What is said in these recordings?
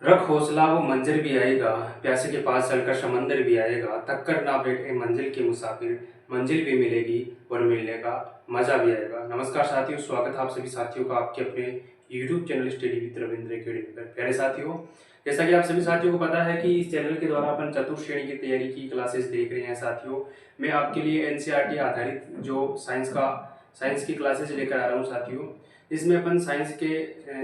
रख हौसला वो मंज़र भी आएगा, प्यासे के पास चलकर समंदर भी आएगा, थक कर ना बैठे मंजिल के मुसाफिर, मंजिल भी मिलेगी और मिलने का मज़ा भी आएगा। नमस्कार साथियों, स्वागत है आप सभी साथियों का आपके अपने YouTube channel study with Ravindra academy पर। प्यारे साथियों, जैसा कि आप सभी साथियों को पता है कि इस चैनल के द्वारा अपन चतुर्थ श्रेणी की तैयारी की क्लासेस देख रहे हैं साथियों। मैं आपके लिए एनसीईआरटी आधारित जो साइंस की क्लासेस लेकर आ रहा हूँ साथियों। इसमें अपन साइंस के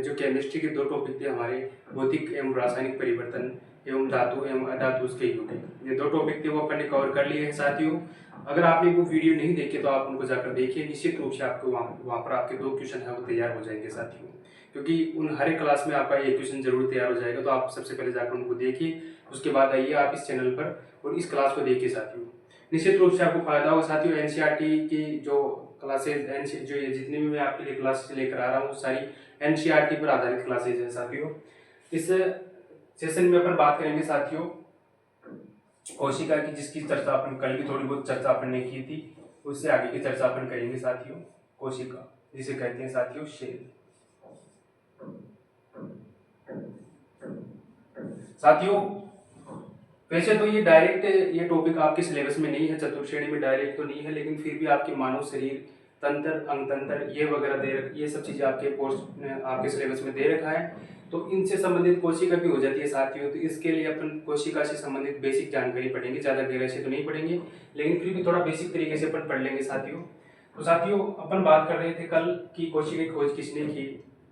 जो केमिस्ट्री के दो टॉपिक थे हमारे, भौतिक एवं रासायनिक परिवर्तन एवं धातु एवं अधातु के यौगिक, ये दो टॉपिक थे वो अपन ने कवर कर लिए हैं साथियों। अगर आपने वो वीडियो नहीं देखे तो आप उनको जाकर देखिए, निश्चित रूप से आपको वहाँ पर आपके दो क्वेश्चन है वो तैयार हो जाएंगे साथियों, क्योंकि उन हर एक क्लास में आपका एक क्वेश्चन जरूर तैयार हो जाएगा। तो आप सबसे पहले जाकर उनको देखिए, उसके बाद आइए आप इस चैनल पर और इस क्लास को देखिए साथियों। निश्चित रूप से आपको फायदा होगा साथियों। एनसीईआरटी की जो क्लासेज जो ये जितनी भी मैं आपके लिए क्लासेस लेकर आ रहा हूँ सारी एनसीईआरटी पर आधारित क्लासेज हैं साथियों। इस सेशन में अपन बात करेंगे साथियों कोशिका की, जिसकी चर्चा अपन कल भी थोड़ी बहुत चर्चा अपन ने की थी, उससे आगे की चर्चा अपन करेंगे साथियों। कोशिका जिसे कहते हैं साथियों सेल। साथियों वैसे तो ये डायरेक्ट ये टॉपिक आपके सिलेबस में नहीं है, चतुर्थ श्रेणी में डायरेक्ट तो नहीं है, लेकिन फिर भी आपके मानव शरीर तंत्र अंग तंत्र ये वगैरह ये सब चीजें आपके कोर्स आपके सिलेबस में दे रखा है, तो इनसे संबंधित कोशिका भी हो जाती है साथियों। तो इसके लिए अपन कोशिका से संबंधित बेसिक जानकारी पढ़ेंगे, ज्यादा गहराई से तो नहीं पढ़ेंगे, लेकिन फिर भी थोड़ा बेसिक तरीके से अपन पढ़ लेंगे साथियों। तो साथियों अपन बात कर रहे थे कल की कोशिका की खोज किसने की,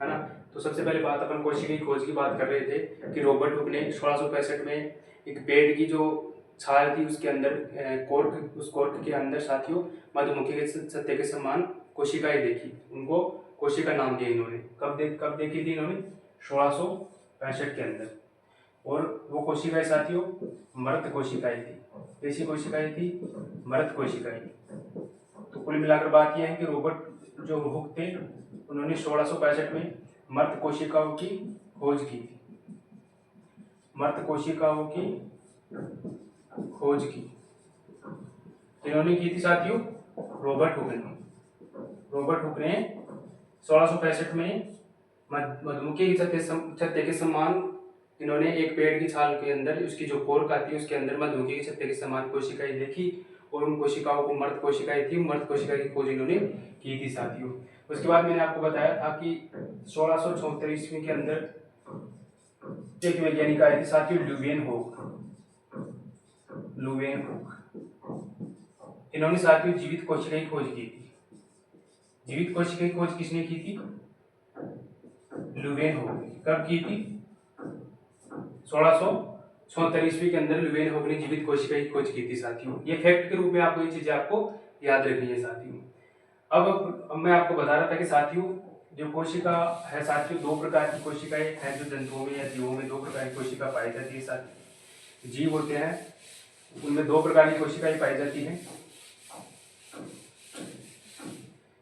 है ना। तो सबसे पहले बात अपन कोशिका की खोज की बात कर रहे थे कि रॉबर्ट हुक ने 1665 में एक पेड़ की जो छाल थी उसके अंदर उस कॉर्क के अंदर साथियों मधुमक्खी के सत्य के समान कोशिकाएं देखी, उनको कोशिका नाम दिया इन्होंने। कब देखी थी इन्होंने? 1665 के अंदर। और वो कोशिकाएं साथियों मृत कोशिकाएं थी। कैसी कोशिकाएं थी? मृत कोशिकाएं। तो कुल मिलाकर बात यह है कि रॉबर्ट जो हुक थे उन्होंने 1665 में मृत कोशिकाओं की खोज की थी। मृत कोशिकाओं की खोज की इन्होंने की थी साथियों? रॉबर्ट हुक ने 1665 में मधुमक्खी के छत्ते के समान इन्होंने एक पेड़ की छाल के अंदर उसकी जो कोर्क आती है उसके अंदर मधुमक्खी के छत्ते के समान कोशिकाएं देखी, और उन कोशिकाओं को मृत कोशिकाएं थी, मृत कोशिका की खोज इन्होंने की थी साथियों। उसके बाद मैंने आपको बताया था कि 1674 ईस्वी के अंदर एक वैज्ञानिक आए थे साथियों, लुवेन हुक। इन्होंने साथियों जीवित कोशिका की खोज की थी। जीवित कोशिका की खोज किसने की थी? लुवेन हुक। कब की थी? 1674 ईस्वी के अंदर लुवेन हुक ने जीवित कोशिका की खोज की थी साथियों। ये फैक्ट के रूप में आपको ये चीजें आपको याद रखनी है साथियों। अब मैं आपको बता रहा था कि साथियों जो कोशिका है साथियों, दो प्रकार की कोशिकाएं हैं जो जंतुओं में या जीवों में दो प्रकार की कोशिका पाई जाती है साथियों। जीव होते हैं उनमें दो प्रकार की कोशिकाएं पाई जाती हैं।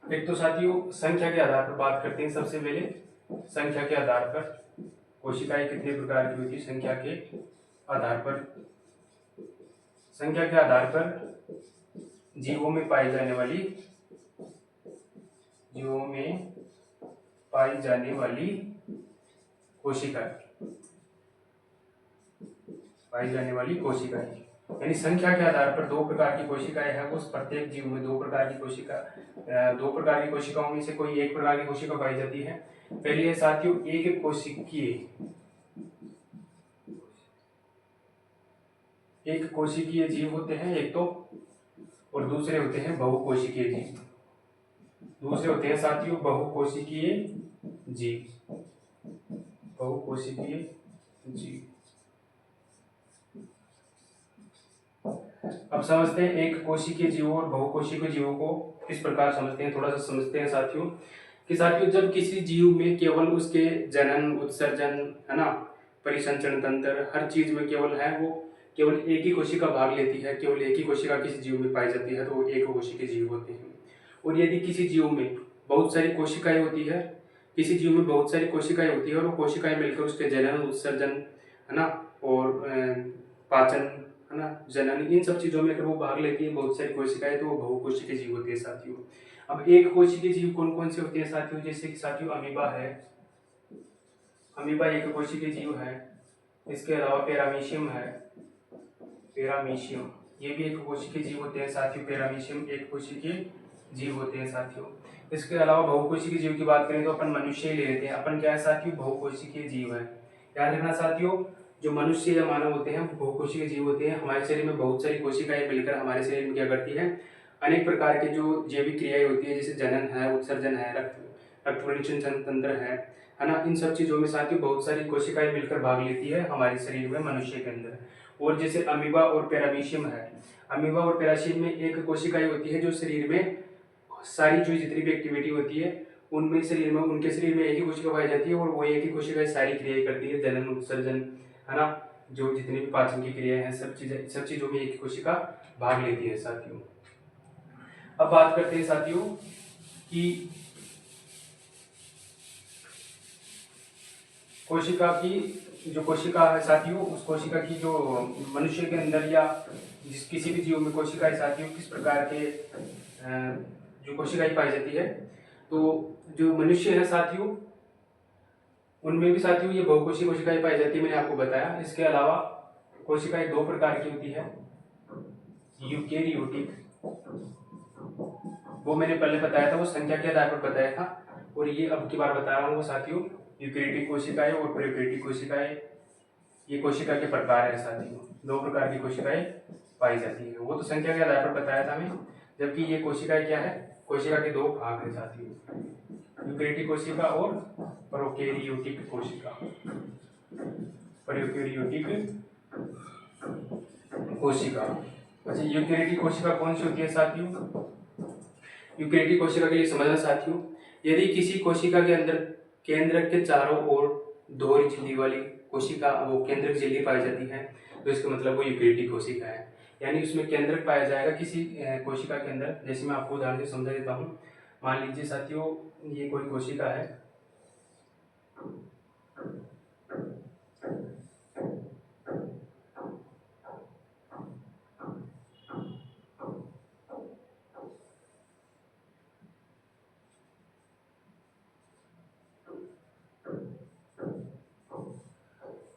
एक तो साथियों संख्या के आधार पर बात करते हैं। सबसे पहले संख्या के आधार पर कोशिकाएं कितने प्रकार की होती है? संख्या के आधार पर जीवों में पाई जाने वाली कोशिकाएं यानी संख्या के आधार पर दो प्रकार की कोशिकाएं हैं। उस प्रत्येक जीव में दो प्रकार की कोशिकाओं में से कोई एक प्रकार की कोशिका पाई जाती है। पहली है साथियों एक कोशिकीय जीव होते हैं एक तो, और दूसरे होते हैं बहुकोशिकीय जीव। दूसरे होते हैं साथियों बहुकोशिकीय जीव। अब समझते हैं एक कोशिकीय जीवों और बहुकोशिकीय जीवों को किस प्रकार समझते हैं, थोड़ा सा समझते हैं साथियों। कि साथियों जब किसी जीव में केवल उसके जनन उत्सर्जन, है ना, परिसंचरण तंत्र, हर चीज में केवल एक ही कोशिका भाग लेती है, केवल एक ही कोशिका किसी जीव में पाई जाती है, तो वो एक कोशिकीय जीव होते हैं। और यदि किसी जीव में बहुत सारी कोशिकाएं होती है, और वो कोशिकाएं मिलकर उसके जनन उत्सर्जन, है ना, और पाचन, है ना, जनन, इन सब चीजों में अगर वो भाग लेती है बहुत सारी कोशिकाएं, तो वो बहुकोशिकीय जीव होती है साथियों। अब एक कोशिकीय जीव कौन कौन से होते हैं साथियों? जैसे कि साथियों अमीबा है, अमीबा एक कोशिकीय जीव है। इसके अलावा पैरामीशियम है, पैरामीशियम ये भी एक कोशिकीय जीव होते हैं साथियों। पैरामीशियम एक कोशिकीय जीव होते हैं साथियों। इसके अलावा बहुकोशिकीय जीव की बात करें तो अपन मनुष्य ही ले लेते हैं। अपन क्या है साथियों, बहुकोशिकीय जीव है। याद रखना साथियों, जो मनुष्य या मानव होते हैं बहुकोशिकीय जीव होते हैं। हमारे शरीर में बहुत सारी कोशिकाएं मिलकर हमारे शरीर में क्या करती है, अनेक प्रकार के जो जैविक क्रियाएं होती है, जैसे जनन है, उत्सर्जन है, रक्त परिवहन तंत्र है ना। इन सब चीजों में साथियों बहुत सारी कोशिकाएं मिलकर भाग लेती है हमारे शरीर में, मनुष्य के अंदर। और जैसे अमीबा और पैरामीशियम है, अमीबा और पैरामीशियम में एक कोशिकाएं होती है जो शरीर में सारी जो जितनी भी एक्टिविटी होती है उनमें शरीर में, उनके शरीर में एक ही कोशिका पाई जाती है और वो एक ही कोशिका सारी क्रियाएं करती है, जनन उत्सर्जन है ना, जो जितनी भी पाचन की क्रियाएं हैं, सब चीजों में एक ही कोशिका भाग लेती है साथियों। अब बात करते हैं साथियों कि कोशिका की जो कोशिका है साथियों, उस कोशिका की जो मनुष्य के अंदर या किसी भी जीव में कोशिका है साथियों, किस प्रकार के जो कोशिकाएं पाई जाती है। तो जो मनुष्य है साथियों उनमें भी साथियों ये बहुकोशीय कोशिकाएं पाई जाती है, मैंने आपको बताया। इसके अलावा कोशिकाएं दो प्रकार की होती है, यूकेरियोटिक, वो मैंने पहले बताया था, वो संख्या के आधार पर बताया था, और ये अब की बार बता रहा हूँ वो साथियों यूकेरियोटिक कोशिकाएं और प्रोकैरियोटिक कोशिकाएं, ये कोशिका के प्रकार है साथियों। दो प्रकार की कोशिकाएं पाई जाती है, वो तो संख्या के आधार पर बताया था मैं। जबकि ये कोशिकाएं क्या है, कोशिका के दो भाग है साथियों, यूकेरियोटिक कोशिका और प्रोकैरियोटिक कोशिका। प्रोकैरियोटिक कोशिका, अच्छा यूकेरियोटिक कोशिका कौन सी होती है साथियों। यूकेरियोटिक कोशिका के लिए समझना साथियों, यदि किसी कोशिका के अंदर केंद्रक के चारों ओर दोहरी झिल्ली वाली कोशिका, वो केंद्रक झिल्ली पाई जाती है, तो इसका मतलब वो यूकेरियोटिक कोशिका है। यानी उसमें केंद्रक पाया जाएगा किसी कोशिका के अंदर। जैसे मैं आपको उदाहरण से समझा देता हूँ। मान लीजिए साथियों ये कोई कोशिका है,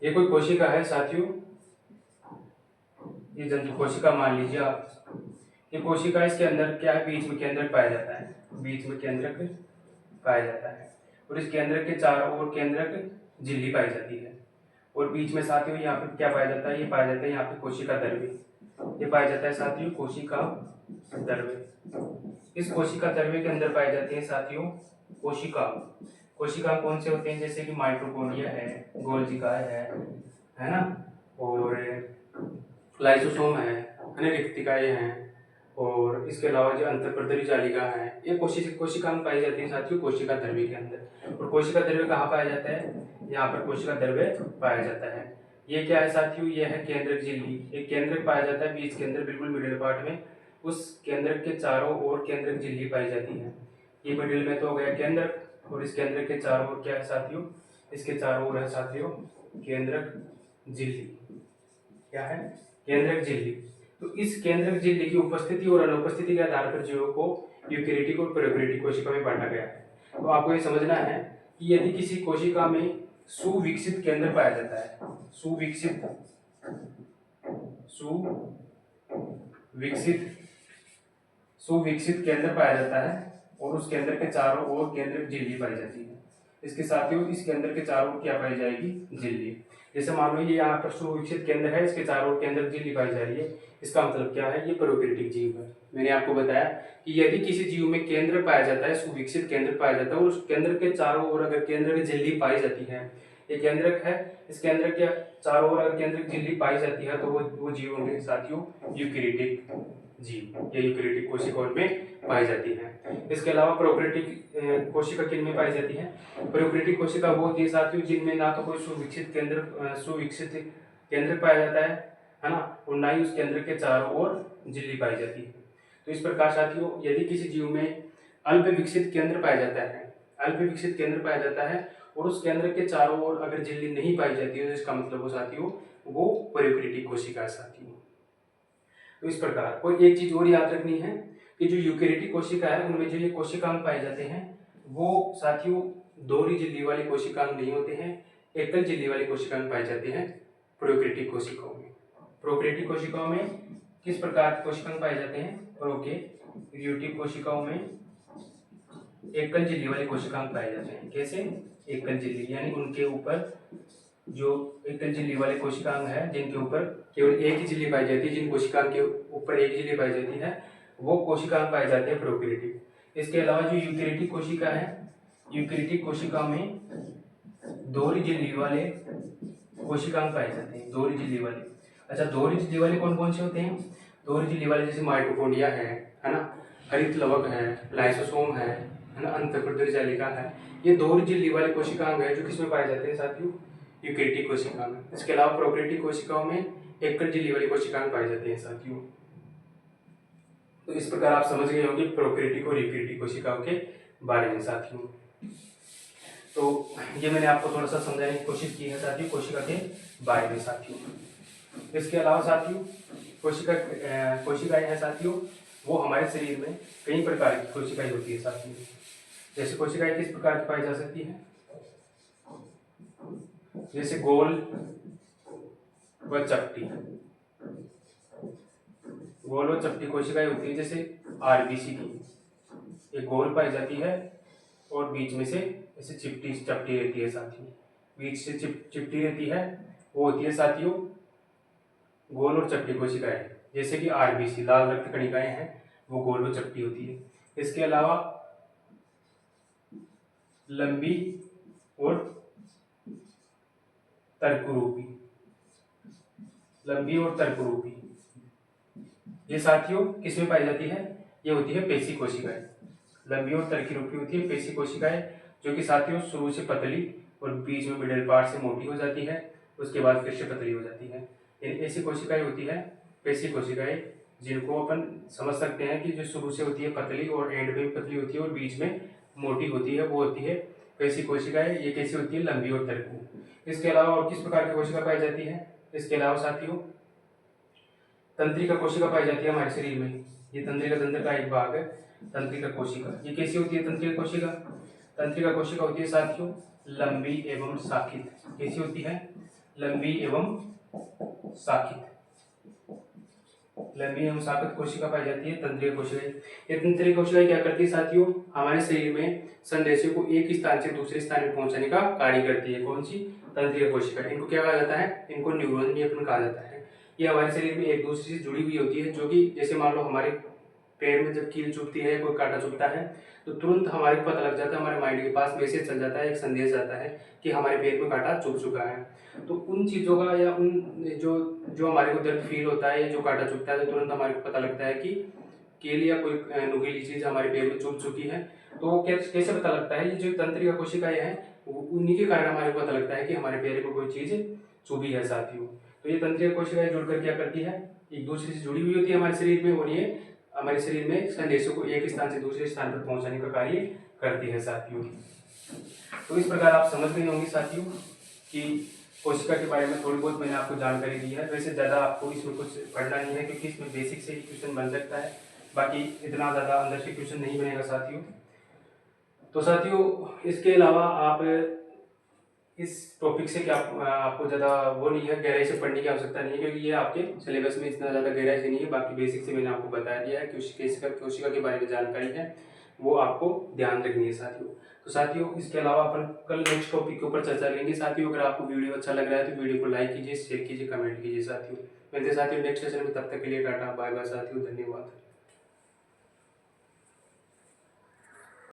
ये कोई कोशिका है साथियों, ये जंतु कोशिका मान लीजिए आप। ये कोशिका, इसके अंदर क्या है, बीच में केंद्रक पाया जाता है, बीच में केंद्रक पाया जाता है, और इस केंद्रक के चारों ओर केंद्रक झिल्ली पाई जाती है, और बीच में साथियों यहाँ पे क्या पाया जाता है, ये पाया जाता है यहाँ पे कोशिका द्रव्य, ये पाया जाता है साथियों कोशिका द्रव्य। इस कोशिका द्रव्य के अंदर पाई जाती है साथियों कोशिका। कोशिका कौन से होते हैं, जैसे कि माइटोकॉन्ड्रिया है, गोल्गी है ना, और लाइसोसोम है ना, रिक्तिकाएं हैं, और इसके अलावा जो अंतःप्रदरी जालिका है, ये कोशिका में पाई जाती है साथियों कोशिका द्रव्य के अंदर। और कोशिका द्रव्य कहाँ पाया जाता है, यहाँ पर कोशिका द्रव्य पाया जाता है। ये क्या है साथियों, ये है केंद्रक झिल्ली। एक केंद्रक पाया जाता है बीच के अंदर, बिल्कुल मिडिल पार्ट में, उस केंद्रक के चारों ओर केंद्रक झिल्ली पाई जाती है। ये मिडिल में तो हो गया केंद्रक, और इस केंद्रक के चारों ओर क्या है साथियों, इसके चारों ओर है साथियों केंद्रक झिल्ली। क्या है, केंद्रक झिल्ली। तो इस केंद्रक झिल्ली की उपस्थिति और अनुपस्थिति के आधार पर जीवों को यूकेरियोटिक और प्रोकैरियोटिक कोशिका में बांटा गया है। तो आपको ये समझना है कि यदि किसी कोशिका में सुविकसित केंद्र पाया जाता है, सुविकसित केंद्र पाया जाता है, और उस केंद्र के चारों ओर केंद्रक झिल्ली पाई जाती है। इसके साथियों इस केंद्र के चारों ओर क्या पाई जाएगी, झिल्ली। जैसे मान लो ये यहाँ पर सुविकसित केंद्र है, इसके चारों ओर केंद्रक झिल्ली पाई जा रही है, इसका मतलब क्या है, ये प्रोकैरियोटिक जीव है। मैंने आपको बताया कि यदि किसी जीव में केंद्र पाया जाता है, सुविकसित केंद्र पाया जाता है, और उस केंद्र के चारों ओर अगर केंद्रक झिल्ली पाई जाती है, ये केंद्रक है, इस केंद्रक के चारों ओर अगर केंद्रक झिल्ली पाई जाती है, तो वो जीव होंगे साथियों यूकेरियोटिक जीव, ये यूकेरियोटिक कोशिकाओं में पाई जाती है। इसके अलावा प्रोकैरियोटिक कोशिका किन में पाई जाती है, प्रोकैरियोटिक कोशिका वो होती है साथियों जिनमें ना तो कोई सुविकसित केंद्र पाया जाता है ना, और ना ही उस केंद्र के चारों ओर झिल्ली पाई जाती है। तो इस प्रकार साथियों यदि किसी जीव में अल्प विकसित केंद्र पाया जाता है, और उस केंद्र के चारों ओर अगर झिल्ली नहीं पाई जाती है, तो इसका मतलब वो साथियों वो प्रोकैरियोटिक कोशिका है साथियों। तो इस प्रकार कोई एक चीज और याद रखनी है कि जो यूकेरियोटिक कोशिका है उनमें जो ये कोशिकांग पाए जाते हैं वो साथियों दोहरी झिल्ली वाली कोशिकांग नहीं होते हैं, एकल झिल्ली वाले कोशिकांग पाए जाते हैं प्रोकैरियोटिक कोशिकाओं में। प्रोकैरियोटिक कोशिकाओं में किस प्रकार के कोशिकांग पाए जाते हैं? प्रोकैरियोटिक कोशिकाओं में एकल झिल्ली वाले कोशिकांग पाए जाते हैं। कैसे? एकल झिल्ली, यानी उनके ऊपर जो एकल झिल्ली वाले कोशिकांग है जिनके ऊपर केवल एक ही झिल्ली पाई जाती है, जिन कोशिकांग के ऊपर एक झिल्ली पाई जाती है, वो कोशिकांग पाए जाते हैं प्रोकैरियोटिक। इसके अलावा जो यूकैरियोटिक कोशिका है, यूकैरियोटिक कोशिका में दोहरी झिल्ली वाले कोशिकांग पाए जाते हैं। दोहरी झिल्ली वाले, अच्छा दोहरी झिल्ली वाले कौन कौन से होते हैं? दोहरी झिल्ली वाले जैसे माइटोकॉन्ड्रिया है ना, हरित लवक है, लाइसोसोम है ना, अंतःप्राद्य जालिका है। ये दोहरी झिल्ली वाले कोशिकांग है जो किसमें पाए जाते हैं साथियों? यूकैरियोटिक कोशिकांग। इसके अलावा प्रोकैरियोटिक कोशिकाओं में एकल झिल्ली वाली कोशिकांग पाए जाते हैं साथियों। तो इस प्रकार आप समझ गए होंगे प्रोकैरियोटिक और यूकैरियोटिक कोशिकाओं के बारे में साथियों। तो ये मैंने आपको थोड़ा सा समझाने की कोशिश की है साथियों कोशिका के बारे में साथियों। इसके अलावा साथियों कोशिकाएं हैं साथियों, वो हमारे शरीर में कई प्रकार की कोशिकाएं होती है साथियों। जैसे कोशिकाएं किस प्रकार की पाई जा सकती है? जैसे गोल व चपटी, गोल व चपटी कोशिकाएं होती है। जैसे आरबीसी की, ये गोल पाई जाती है और बीच में से ऐसे चपटी रहती है साथियों, बीच से चिपटी रहती है, वो होती है साथियों गोल और चपटी कोशिकाएं। जैसे कि आरबीसी, लाल रक्त कणिकाएं हैं, वो गोल व चपटी होती है। इसके अलावा लंबी और तर्करूपी, लंबी और तर्करूपी, ये साथियों किसमें पाई जाती है? ये होती है पेशी कोशिकाएं। लंबी और तर्करूपी होती है पेशी कोशिकाएं, जो कि साथियों शुरू से पतली और बीच में मिडिल पार्ट से मोटी हो जाती है, उसके बाद फिर से पतली हो जाती है। ऐसी कोशिकाएं होती है पेशी कोशिकाएं, जिनको अपन समझ सकते हैं कि जो शुरू से होती है पतली और एंड में पतली होती है और बीच में मोटी होती है, वो होती है पेशी कोशिकाएं। ये कैसी होती है? लंबी और तर्कू। इसके अलावा और किस प्रकार की कोशिका पाई जाती है? इसके अलावा साथियों तंत्रिका कोशिका पाई जाती है हमारे शरीर में। ये तंत्रिका तंत्र का एक भाग है, तंत्रिका कोशिका। ये कैसी होती है तंत्रिका कोशिका? तंत्रिका कोशिका होती है साथियों लंबी एवं शाखित। कैसी होती है? लंबी एवं शाखित, लंबी एवं शाखित कोशिका पाई जाती है तंत्रिका कोशिकाएं। ये तंत्रिका कोशिकाएं क्या करती है साथियों? हमारे शरीर में संदेशों को एक स्थान से दूसरे स्थान में पहुंचाने का कार्य करती है। कौन सी? तंत्रिका कोशिका। इनको क्या कहा जाता है? इनको न्यूरॉन भी अपन कहा जाता है। ये हमारे शरीर में एक दूसरे से जुड़ी हुई होती है, जो कि जैसे मान लो हमारे पैर में जब कील चुभती है, कोई कांटा चुभता है, तो तुरंत हमारे को पता लग जाता है, हमारे माइंड के पास मैसेज चल जाता है, एक संदेश जाता है कि हमारे पैर में कांटा चुभ चुका है। तो उन चीज़ों का या उन जो हमारे को दर्द फील होता है या जो कांटा चुभता है, तो तुरंत हमारे को पता लगता है कि कील या कोई नुकीली चीज़ हमारे पैर में चुभ चुकी है। तो कैसे पता लगता है? ये जो तंत्रिका कोशिकाएं हैं, उन्हीं के कारण हमारे को पता लगता है कि हमारे पैर में कोई चीज़ चुभी है साथियों। तो ये तंत्रिका कोशिकाएं जुड़कर क्या करती है? एक दूसरे से जुड़ी हुई होती है हमारे शरीर में, और ये हमारे शरीर में संदेशों को एक स्थान से दूसरे स्थान पर पहुंचाने का कार्य करती है साथियों। तो इस प्रकार आप समझ गए होंगे साथियों कि कोशिका के बारे में थोड़ी बहुत मैंने आपको जानकारी दी है। वैसे ज़्यादा आपको इसमें कुछ पढ़ना नहीं है, क्योंकि इसमें बेसिक से ही क्वेश्चन बन सकता है, बाकी इतना ज़्यादा अंदर से क्वेश्चन नहीं बनेगा साथियों। तो साथियों इसके अलावा आप इस टॉपिक से क्या आपको ज़्यादा वो नहीं है, गहराई से पढ़ने की आवश्यकता नहीं है, क्योंकि ये आपके सिलेबस में इतना ज़्यादा गहराई से नहीं है। बाकी बेसिक से मैंने आपको बता दिया है कि कोशिका के बारे में जानकारी है, वो आपको ध्यान रखनी है साथियों। तो साथियों इसके अलावा अपन कल नेक्स्ट टॉपिक के ऊपर चर्चा करेंगे साथियों। अगर आपको वीडियो अच्छा लग रहा है तो वीडियो को लाइक कीजिए, शेयर कीजिए, कमेंट कीजिए साथियों। मिलते हैं साथियों नेक्स्ट सेशन में, तब तक के लिए टाटा बाय बाय साथियों, धन्यवाद।